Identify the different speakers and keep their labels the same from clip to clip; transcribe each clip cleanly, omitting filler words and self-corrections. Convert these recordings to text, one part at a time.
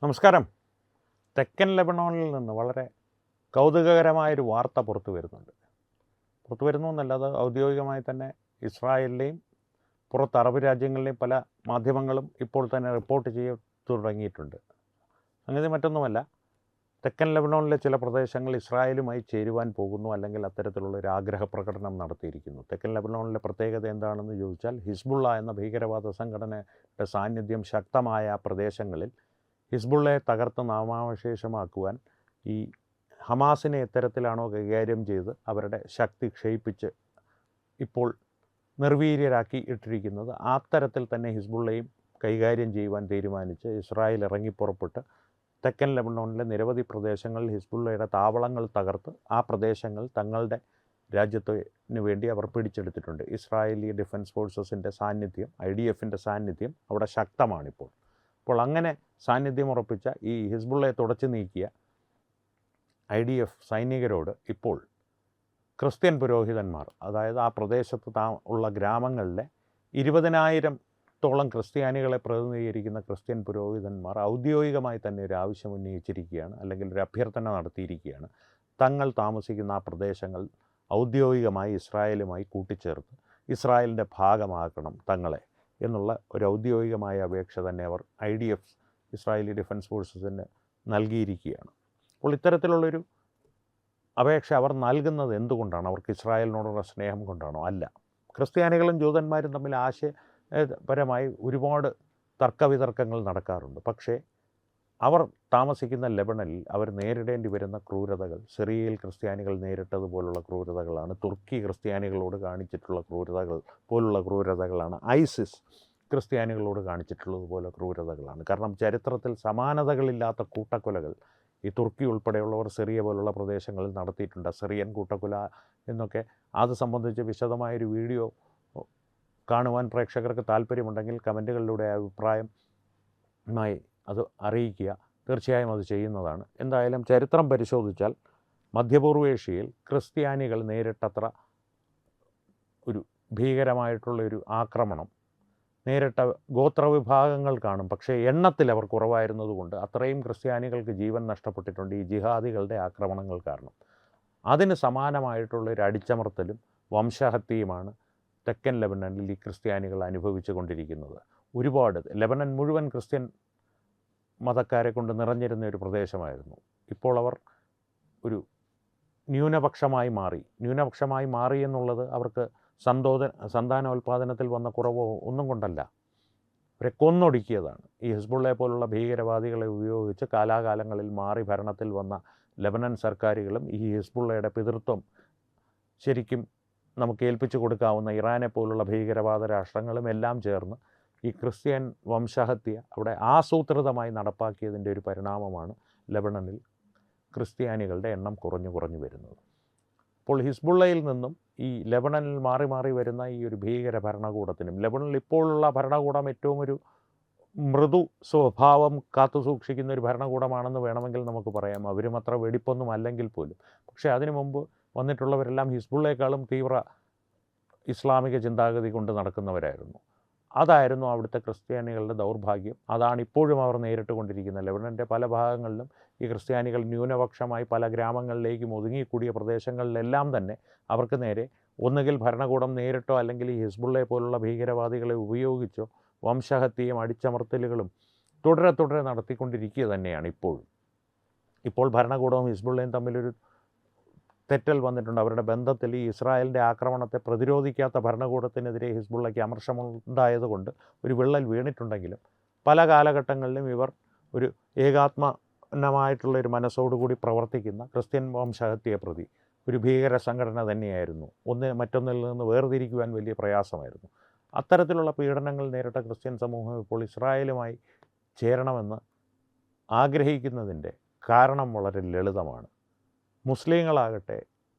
Speaker 1: നമസ്കാരം. തെക്കൻ ലെബനോണിൽ നിന്ന് വളരെ കൗതുകകരമായൊരു വാർത്ത പുറത്തു വരുന്നുണ്ട്. പുറത്തു വരുന്നു എന്നല്ല, അത് ഔദ്യോഗികമായി തന്നെ ഇസ്രായേലിലെയും പുറത്ത് അറബ് രാജ്യങ്ങളിലെയും പല മാധ്യമങ്ങളും ഇപ്പോൾ തന്നെ റിപ്പോർട്ട് ചെയ്ത് തുടങ്ങിയിട്ടുണ്ട്. അങ്ങനെ മറ്റൊന്നുമല്ല, തെക്കൻ ലെബനോണിലെ ചില പ്രദേശങ്ങൾ ഇസ്രായേലുമായി ചേരുവാൻ പോകുന്നു, അല്ലെങ്കിൽ അത്തരത്തിലുള്ള ഒരു ആഗ്രഹ പ്രകടനം നടത്തിയിരിക്കുന്നു. തെക്കൻ ലെബനോണിലെ പ്രത്യേകത എന്താണെന്ന് ചോദിച്ചാൽ, ഹിസ്ബുള്ള എന്ന ഭീകരവാദ സംഘടനയുടെ സാന്നിധ്യം ശക്തമായ ആ പ്രദേശങ്ങളിൽ ഹിസ്ബുള്ളയെ തകർത്ത് നാമാവശേഷമാക്കുവാൻ ഈ ഹമാസിനെ എത്തരത്തിലാണോ കൈകാര്യം ചെയ്ത് അവരുടെ ശക്തി ക്ഷയിപ്പിച്ച് ഇപ്പോൾ നിർവീര്യരാക്കി ഇട്ടിരിക്കുന്നത്, ആ തരത്തിൽ തന്നെ ഹിസ്ബുള്ളയും കൈകാര്യം ചെയ്യുവാൻ തീരുമാനിച്ച് ഇസ്രായേൽ ഇറങ്ങിപ്പുറപ്പെട്ട് തെക്കൻ ലെബനോണിലെ നിരവധി പ്രദേശങ്ങളിൽ ഹിസ്ബുള്ളയുടെ താവളങ്ങൾ തകർത്ത് ആ പ്രദേശങ്ങൾ തങ്ങളുടെ രാജ്യത്തിന് വേണ്ടി അവർ പിടിച്ചെടുത്തിട്ടുണ്ട്. ഇസ്രായേലി ഡിഫൻസ് ഫോഴ്സസിൻ്റെ സാന്നിധ്യം, IDFൻ്റെ സാന്നിധ്യം അവിടെ ശക്തമാണിപ്പോൾ. അപ്പോൾ അങ്ങനെ സാന്നിധ്യം ഉറപ്പിച്ച ഈ ഹിസ്ബുള്ളയെ തുടച്ചു നീക്കിയ IDF സൈനികരോട് ഇപ്പോൾ ക്രിസ്ത്യൻ പുരോഹിതന്മാർ, അതായത് ആ പ്രദേശത്ത് ഉള്ള ഗ്രാമങ്ങളിലെ 20,000-ഓളം ക്രിസ്ത്യാനികളെ പ്രതിനിധീകരിക്കുന്ന ക്രിസ്ത്യൻ പുരോഹിതന്മാർ ഔദ്യോഗികമായി തന്നെ ഒരു ആവശ്യം ഉന്നയിച്ചിരിക്കുകയാണ്, അല്ലെങ്കിൽ ഒരു അഭ്യർത്ഥന നടത്തിയിരിക്കുകയാണ്. തങ്ങൾ താമസിക്കുന്ന ആ പ്രദേശങ്ങൾ ഔദ്യോഗികമായി ഇസ്രായേലുമായി കൂട്ടിച്ചേർത്ത് ഇസ്രായേലിൻ്റെ ഭാഗമാക്കണം തങ്ങളെ എന്നുള്ള ഒരു ഔദ്യോഗികമായ അപേക്ഷ തന്നെ അവർ IDF ഇസ്രായേലി ഡിഫൻസ് ഫോഴ്സസിന് നൽകിയിരിക്കുകയാണ്. അപ്പോൾ ഇത്തരത്തിലുള്ളൊരു അപേക്ഷ അവർ നൽകുന്നത് എന്തുകൊണ്ടാണ്? അവർക്ക് ഇസ്രായേലിനോടുള്ള സ്നേഹം കൊണ്ടാണോ? അല്ല. ക്രിസ്ത്യാനികളും ജൂതന്മാരും തമ്മിൽ ആശയപരമായി ഒരുപാട് തർക്കവിതർക്കങ്ങൾ നടക്കാറുണ്ട്. പക്ഷേ അവർ താമസിക്കുന്ന ലെബണനിൽ അവർ നേരിടേണ്ടി വരുന്ന ക്രൂരതകൾ സിറിയയിൽ ക്രിസ്ത്യാനികൾ നേരിട്ടതുപോലുള്ള ക്രൂരതകളാണ്. തുർക്കി ക്രിസ്ത്യാനികളോട് കാണിച്ചിട്ടുള്ള ക്രൂരതകളാണ്. ഐസിസ് ക്രിസ്ത്യാനികളോട് കാണിച്ചിട്ടുള്ളതുപോലെ ക്രൂരതകളാണ്. കാരണം ചരിത്രത്തിൽ സമാനതകളില്ലാത്ത കൂട്ടക്കൊലകൾ ഈ തുർക്കി ഉൾപ്പെടെയുള്ളവർ സിറിയ പോലുള്ള പ്രദേശങ്ങളിൽ നടത്തിയിട്ടുണ്ട്. സിറിയൻ കൂട്ടക്കൊല എന്നൊക്കെ അത് സംബന്ധിച്ച് വിശദമായൊരു വീഡിയോ കാണുവാൻ പ്രേക്ഷകർക്ക് താല്പര്യമുണ്ടെങ്കിൽ കമൻറ്റുകളിലൂടെ അഭിപ്രായമായി അത് അറിയിക്കുക. തീർച്ചയായും അത് ചെയ്യുന്നതാണ്. എന്തായാലും ചരിത്രം പരിശോധിച്ചാൽ മധ്യപൂർവേഷ്യയിൽ ക്രിസ്ത്യാനികൾ നേരിട്ടത്ര ഒരു ഭീകരമായിട്ടുള്ളൊരു ആക്രമണം നേരിട്ട ഗോത്രവിഭാഗങ്ങൾ കാണും. പക്ഷേ എണ്ണത്തിൽ അവർ കുറവായിരുന്നതുകൊണ്ട് അത്രയും ക്രിസ്ത്യാനികൾക്ക് ജീവൻ നഷ്ടപ്പെട്ടിട്ടുണ്ട് ഈ ജിഹാദികളുടെ ആക്രമണങ്ങൾ കാരണം. അതിന് സമാനമായിട്ടുള്ളൊരു അടിച്ചമർത്തലും വംശഹത്യയുമാണ് തെക്കൻ ലെബനനിൽ ഈ ക്രിസ്ത്യാനികൾ അനുഭവിച്ചു കൊണ്ടിരിക്കുന്നത്. ഒരുപാട് ലെബനൻ മുഴുവൻ ക്രിസ്ത്യൻ മതക്കാരെ കൊണ്ട് നിറഞ്ഞിരുന്ന ഒരു പ്രദേശമായിരുന്നു. ഇപ്പോൾ അവർ ഒരു ന്യൂനപക്ഷമായി മാറി എന്നുള്ളത് അവർക്ക് സന്താനോൽപാദനത്തിൽ വന്ന കുറവോ ഒന്നും കൊണ്ടല്ല, അവരെ കൊന്നൊടുക്കിയതാണ്. ഈ ഹിസ്ബുള്ളയെ പോലുള്ള ഭീകരവാദികളെ ഉപയോഗിച്ച് കാലാകാലങ്ങളിൽ മാറി ഭരണത്തിൽ വന്ന ലെബനൻ സർക്കാരുകളും ഈ ഹിസ്ബുള്ളയുടെ പിതൃത്വം ശരിക്കും നമുക്ക് ഏൽപ്പിച്ചു കൊടുക്കാവുന്ന ഇറാനെ പോലുള്ള ഭീകരവാദ രാഷ്ട്രങ്ങളും എല്ലാം ചേർന്ന് ഈ ക്രിസ്ത്യൻ വംശഹത്യ അവിടെ ആസൂത്രിതമായി നടപ്പാക്കിയതിൻ്റെ ഒരു പരിണാമമാണ് ലെബണനിൽ ക്രിസ്ത്യാനികളുടെ എണ്ണം കുറഞ്ഞു വരുന്നത്. അപ്പോൾ ഹിസ്ബുള്ളയിൽ നിന്നും ഈ ലെബണനിൽ മാറി വരുന്ന ഈ ഒരു ഭീകര ഭരണകൂടത്തിനും, ലെബണനിൽ ഇപ്പോഴുള്ള ഭരണകൂടം ഏറ്റവും ഒരു മൃദു സ്വഭാവം കാത്തു സൂക്ഷിക്കുന്ന ഒരു ഭരണകൂടമാണെന്ന് വേണമെങ്കിൽ നമുക്ക് പറയാം. അവരും അത്ര വെടിപ്പൊന്നും അല്ലെങ്കിൽ പോലും. പക്ഷേ അതിനു മുമ്പ് വന്നിട്ടുള്ളവരെല്ലാം ഹിസ്ബുള്ളയെക്കാളും തീവ്ര ഇസ്ലാമിക ചിന്താഗതി കൊണ്ട് നടക്കുന്നവരായിരുന്നു. അതായിരുന്നു അവിടുത്തെ ക്രിസ്ത്യാനികളുടെ ദൗർഭാഗ്യം. അതാണ് ഇപ്പോഴും അവർ നേരിട്ട് കൊണ്ടിരിക്കുന്നത്. ലെബനൻ്റെ പല ഭാഗങ്ങളിലും ഈ ക്രിസ്ത്യാനികൾ ന്യൂനപക്ഷമായി പല ഗ്രാമങ്ങളിലേക്കും ഒതുങ്ങിക്കൂടിയ പ്രദേശങ്ങളിലെല്ലാം തന്നെ അവർക്ക് നേരെ ഒന്നുകിൽ ഭരണകൂടം നേരിട്ടോ അല്ലെങ്കിൽ ഈ ഹിസ്ബുള്ളയെ പോലുള്ള ഭീകരവാദികളെ ഉപയോഗിച്ചോ വംശഹത്യയും അടിച്ചമർത്തലുകളും തുടരെ നടത്തിക്കൊണ്ടിരിക്കുക തന്നെയാണ് ഇപ്പോഴും. ഇപ്പോൾ ഭരണകൂടവും ഹിസ്ബുള്ളയും തമ്മിലൊരു തെറ്റൽ വന്നിട്ടുണ്ട്. അവരുടെ ബന്ധത്തിൽ ഈ ഇസ്രായേലിൻ്റെ ആക്രമണത്തെ പ്രതിരോധിക്കാത്ത ഭരണകൂടത്തിനെതിരെ ഹിസ്ബുള്ളയ്ക്ക് അമർഷമുണ്ടായതുകൊണ്ട് ഒരു വിള്ളൽ വീണിട്ടുണ്ടെങ്കിലും പല കാലഘട്ടങ്ങളിലും ഇവർ ഒരു ഏകാത്മനമായിട്ടുള്ളൊരു മനസ്സോടുകൂടി പ്രവർത്തിക്കുന്ന ക്രിസ്ത്യൻ വംശഹത്യയെ പ്രതി ഒരു ഭീകര സംഘടന തന്നെയായിരുന്നു. മറ്റൊന്നിൽ നിന്ന് വേർതിരിക്കുവാൻ വലിയ പ്രയാസമായിരുന്നു. അത്തരത്തിലുള്ള പീഡനങ്ങൾ നേരിട്ട ക്രിസ്ത്യൻ സമൂഹം ഇപ്പോൾ ഇസ്രായേലുമായി ചേരണമെന്ന് ആഗ്രഹിക്കുന്നതിൻ്റെ കാരണം വളരെ ലളിതമാണ്. മുസ്ലിങ്ങളാകട്ടെ,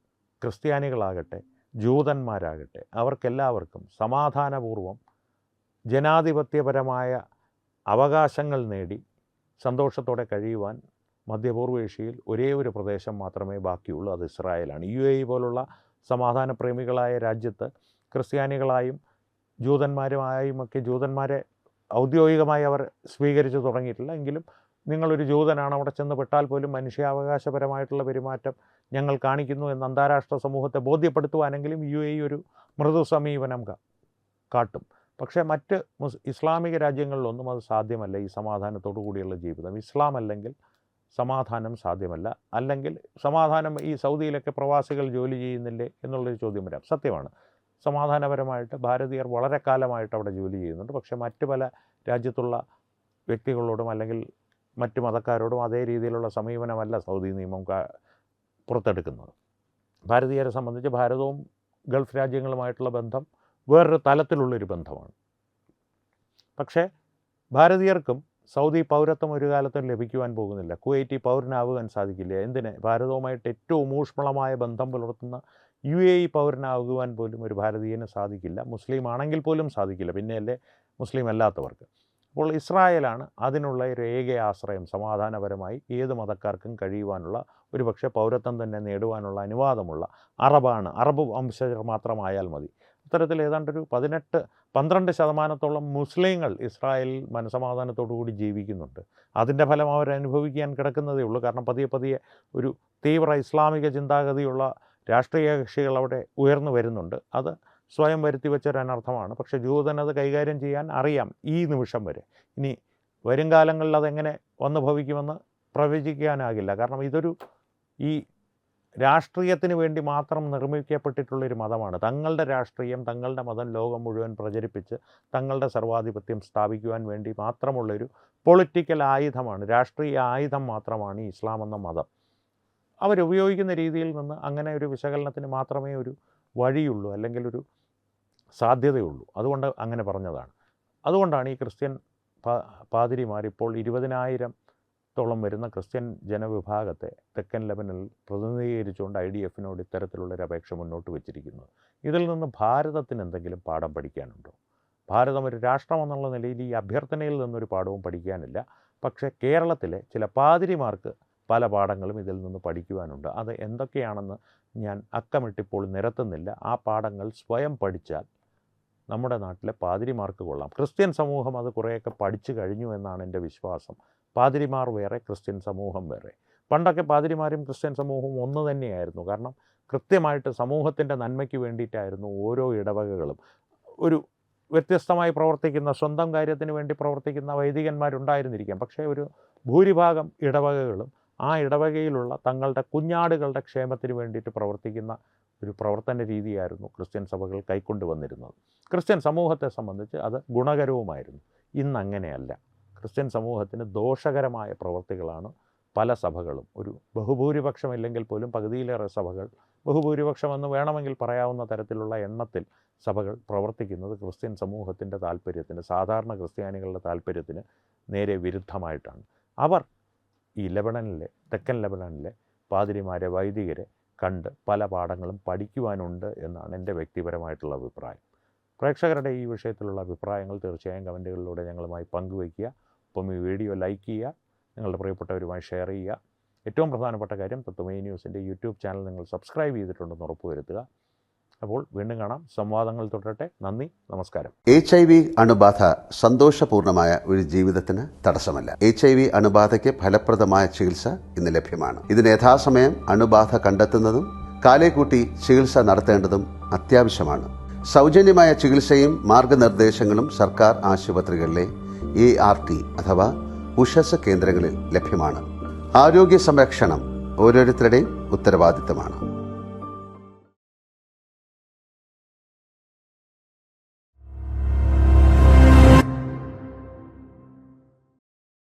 Speaker 1: ക്രിസ്ത്യാനികളാകട്ടെ, ജൂതന്മാരാകട്ടെ, അവർക്കെല്ലാവർക്കും സമാധാനപൂർവം ജനാധിപത്യപരമായ അവകാശങ്ങൾ നേടി സന്തോഷത്തോടെ കഴിയുവാൻ മധ്യപൂർവേഷ്യയിൽ ഒരേ ഒരു പ്രദേശം മാത്രമേ ബാക്കിയുള്ളൂ, അത് ഇസ്രായേലാണ്. UAE പോലുള്ള സമാധാനപ്രേമികളായ രാജ്യത്ത് ക്രിസ്ത്യാനികളായും ജൂതന്മാരെ ഔദ്യോഗികമായി അവർ സ്വീകരിച്ചു തുടങ്ങിയിട്ടില്ല. എങ്കിലും നിങ്ങളൊരു ജൂതനാണ്, അവിടെ ചെന്ന് പെട്ടാൽ പോലും മനുഷ്യാവകാശപരമായിട്ടുള്ള പെരുമാറ്റം ഞങ്ങൾ കാണിക്കുന്നു എന്ന് അന്താരാഷ്ട്ര സമൂഹത്തെ ബോധ്യപ്പെടുത്തുവാനെങ്കിലും UAE ഒരു മൃദു സമീപനം കാട്ടും. പക്ഷേ മറ്റ് ഇസ്ലാമിക രാജ്യങ്ങളിലൊന്നും അത് സാധ്യമല്ല. ഈ സമാധാനത്തോടു കൂടിയുള്ള ജീവിതം ഇസ്ലാം അല്ലെങ്കിൽ സമാധാനം സാധ്യമല്ല. അല്ലെങ്കിൽ സമാധാനം ഈ സൗദിയിലൊക്കെ പ്രവാസികൾ ജോലി ചെയ്യുന്നില്ലേ എന്നുള്ളൊരു ചോദ്യം വരാം. സത്യമാണ്, സമാധാനപരമായിട്ട് ഭാരതീയർ വളരെ കാലമായിട്ട് അവിടെ ജോലി ചെയ്യുന്നുണ്ട്. പക്ഷേ മറ്റ് പല രാജ്യത്തുള്ള വ്യക്തികളോടും അല്ലെങ്കിൽ മറ്റ് മതക്കാരോടും അതേ രീതിയിലുള്ള സമീപനമല്ല സൗദി നിയമം പുറത്തെടുക്കുന്നത്. ഭാരതീയരെ സംബന്ധിച്ച് ഭാരതവും ഗൾഫ് രാജ്യങ്ങളുമായിട്ടുള്ള ബന്ധം വേറൊരു തലത്തിലുള്ളൊരു ബന്ധമാണ്. പക്ഷേ ഭാരതീയർക്കും സൗദി പൗരത്വം ഒരു കാലത്തും ലഭിക്കുവാൻ പോകുന്നില്ല. കുവൈറ്റി പൗരനാകുവാൻ സാധിക്കില്ല. എന്തിന്? ഭാരതവുമായിട്ട് ഏറ്റവും ഊഷ്മളമായ ബന്ധം പുലർത്തുന്ന UAE പൗരനാകുവാൻ പോലും ഒരു ഭാരതീയന് സാധിക്കില്ല. മുസ്ലിം ആണെങ്കിൽ പോലും സാധിക്കില്ല, പിന്നെയല്ലേ മുസ്ലിം അല്ലാത്തവർക്ക്. അപ്പോൾ ഇസ്രായേലാണ് അതിനുള്ള ഒരു ഏക ആശ്രയം. സമാധാനപരമായി ഏത് മതക്കാർക്കും കഴിയുവാനുള്ള, ഒരു പക്ഷേ പൗരത്വം തന്നെ നേടുവാനുള്ള അനുവാദമുള്ള അറബ് വംശജർ മാത്രമായാൽ മതി. അത്തരത്തിൽ ഏതാണ്ടൊരു 12% മുസ്ലിങ്ങൾ ഇസ്രായേലിൽ മനസമാധാനത്തോടു കൂടി ജീവിക്കുന്നുണ്ട്. അതിൻ്റെ ഫലം അവരനുഭവിക്കാൻ കിടക്കുന്നതേ ഉള്ളൂ. കാരണം പതിയെ ഒരു തീവ്ര ഇസ്ലാമിക ചിന്താഗതിയുള്ള രാഷ്ട്രീയ കക്ഷികൾ അവിടെ ഉയർന്നു വരുന്നുണ്ട്. അത് സ്വയം വരുത്തി വെച്ചൊരനർത്ഥമാണ്. പക്ഷേ ജൂതനത് കൈകാര്യം ചെയ്യാൻ അറിയാം ഈ നിമിഷം വരെ. ഇനി വരും കാലങ്ങളിൽ അതെങ്ങനെ വന്നു ഭവിക്കുമെന്ന് പ്രവചിക്കാനാകില്ല. കാരണം ഇതൊരു ഈ രാഷ്ട്രീയത്തിന് വേണ്ടി മാത്രം നിർമ്മിക്കപ്പെട്ടിട്ടുള്ളൊരു മതമാണ്. തങ്ങളുടെ രാഷ്ട്രീയം, തങ്ങളുടെ മതം ലോകം മുഴുവൻ പ്രചരിപ്പിച്ച് തങ്ങളുടെ സർവാധിപത്യം സ്ഥാപിക്കുവാൻ വേണ്ടി മാത്രമുള്ളൊരു പൊളിറ്റിക്കൽ ആയുധമാണ്, രാഷ്ട്രീയ ആയുധം മാത്രമാണ് ഈ ഇസ്ലാം എന്ന മതം. അവരുപയോഗിക്കുന്ന രീതിയിൽ നിന്ന് അങ്ങനെ ഒരു വിശകലനത്തിന് മാത്രമേ ഒരു വഴിയുള്ളൂ, അല്ലെങ്കിൽ ഒരു സാധ്യതയുള്ളൂ. അതുകൊണ്ട് അങ്ങനെ പറഞ്ഞതാണ്. അതുകൊണ്ടാണ് ഈ ക്രിസ്ത്യൻ പാതിരിമാരിപ്പോൾ 20,000-ഓളം വരുന്ന ക്രിസ്ത്യൻ ജനവിഭാഗത്തെ തെക്കൻ ലെബനനിൽ പ്രതിനിധീകരിച്ചുകൊണ്ട് IDF-നോട് ഇത്തരത്തിലുള്ളൊരു അപേക്ഷ മുന്നോട്ട് വച്ചിരിക്കുന്നത്. ഇതിൽ നിന്ന് ഭാരതത്തിന് എന്തെങ്കിലും പാഠം പഠിക്കാനുണ്ടോ? ഭാരതം ഒരു രാഷ്ട്രമെന്നുള്ള നിലയിൽ ഈ അഭ്യർത്ഥനയിൽ നിന്നൊരു പാഠവും പഠിക്കാനില്ല. പക്ഷേ കേരളത്തിലെ ചില പാതിരിമാർക്ക് പല പാഠങ്ങളും ഇതിൽ നിന്ന് പഠിക്കുവാനുണ്ട്. അത് എന്തൊക്കെയാണെന്ന് ഞാൻ അക്കമിട്ടിപ്പോൾ നിരത്തുന്നില്ല. ആ പാഠങ്ങൾ സ്വയം പഠിച്ചാൽ നമ്മുടെ നാട്ടിലെ പാതിരിമാർക്ക് കൊള്ളാം. ക്രിസ്ത്യൻ സമൂഹം അത് കുറേയൊക്കെ പഠിച്ചു കഴിഞ്ഞു എന്നാണ് എൻ്റെ വിശ്വാസം. പാതിരിമാർ വേറെ, ക്രിസ്ത്യൻ സമൂഹം വേറെ. പണ്ടൊക്കെ പാതിരിമാരും ക്രിസ്ത്യൻ സമൂഹവും ഒന്ന് തന്നെയായിരുന്നു. കാരണം കൃത്യമായിട്ട് സമൂഹത്തിൻ്റെ നന്മയ്ക്ക് വേണ്ടിയിട്ടായിരുന്നു ഓരോ ഇടവകകളും. ഒരു വ്യത്യസ്തമായി പ്രവർത്തിക്കുന്ന, സ്വന്തം കാര്യത്തിന് വേണ്ടി പ്രവർത്തിക്കുന്ന വൈദികന്മാരുണ്ടായിരുന്നിരിക്കാം. പക്ഷേ ഒരു ഭൂരിഭാഗം ഇടവകകളും ആ ഇടവകയിലുള്ള തങ്ങളുടെ കുഞ്ഞാടുകളുടെ ക്ഷേമത്തിന് വേണ്ടിയിട്ട് പ്രവർത്തിക്കുന്ന ഒരു പ്രവർത്തന രീതിയായിരുന്നു ക്രിസ്ത്യൻ സഭകൾ കൈക്കൊണ്ടുവന്നിരുന്നത്. ക്രിസ്ത്യൻ സമൂഹത്തെ സംബന്ധിച്ച് അത് ഗുണകരവുമായിരുന്നു. ഇന്നങ്ങനെയല്ല. ക്രിസ്ത്യൻ സമൂഹത്തിന് ദോഷകരമായ പ്രവർത്തികളാണ് പല സഭകളും. ഒരു ബഹുഭൂരിപക്ഷമില്ലെങ്കിൽ പോലും പകുതിയിലേറെ സഭകൾ, ബഹുഭൂരിപക്ഷമെന്ന് വേണമെങ്കിൽ പറയാവുന്ന തരത്തിലുള്ള എണ്ണത്തിൽ സഭകൾ പ്രവർത്തിക്കുന്നത് ക്രിസ്ത്യൻ സമൂഹത്തിൻ്റെ താല്പര്യത്തിന്, സാധാരണ ക്രിസ്ത്യാനികളുടെ താല്പര്യത്തിന് നേരെ വിരുദ്ധമായിട്ടാണ്. അവർ ഈ തെക്കൻ ലെബനനിലെ പാതിരിമാരെ, വൈദികരെ കണ്ട് പല പാഠങ്ങളും പഠിക്കുവാനുണ്ട് എന്നാണ് എൻ്റെ വ്യക്തിപരമായിട്ടുള്ള അഭിപ്രായം. പ്രേക്ഷകരുടെ ഈ വിഷയത്തിലുള്ള അഭിപ്രായങ്ങൾ തീർച്ചയായും കമൻറ്റുകളിലൂടെ ഞങ്ങളുമായി പങ്കുവയ്ക്കുക. ഒപ്പം ഈ വീഡിയോ ലൈക്ക് ചെയ്യുക, നിങ്ങളുടെ പ്രിയപ്പെട്ടവരുമായി ഷെയർ ചെയ്യുക. ഏറ്റവും പ്രധാനപ്പെട്ട കാര്യം, തത്വമയി ന്യൂസിൻ്റെ യൂട്യൂബ് ചാനൽ നിങ്ങൾ സബ്സ്ക്രൈബ് ചെയ്തിട്ടുണ്ടെന്ന് ഉറപ്പുവരുത്തുക. അപ്പോൾ വീണ്ടും കാണാം. സംവാദങ്ങൾ തുടരട്ടെ. നന്ദി, നമസ്കാരം.
Speaker 2: HIV അണുബാധ സന്തോഷപൂർണമായ ഒരു ജീവിതത്തിന് തടസ്സമല്ല. HIV അണുബാധയ്ക്ക് ഫലപ്രദമായ ചികിത്സ ഇന്ന് ലഭ്യമാണ്. ഇതിന് യഥാസമയം അണുബാധ കണ്ടെത്തുന്നതും കാലേക്കൂട്ടി ചികിത്സ നടത്തേണ്ടതും അത്യാവശ്യമാണ്. സൗജന്യമായ ചികിത്സയും മാർഗനിർദ്ദേശങ്ങളും സർക്കാർ ആശുപത്രികളിലെ ART അഥവാ ഉഷസ് കേന്ദ്രങ്ങളിൽ ലഭ്യമാണ്. ആരോഗ്യ സംരക്ഷണം ഓരോരുത്തരുടെയും ഉത്തരവാദിത്തമാണ്.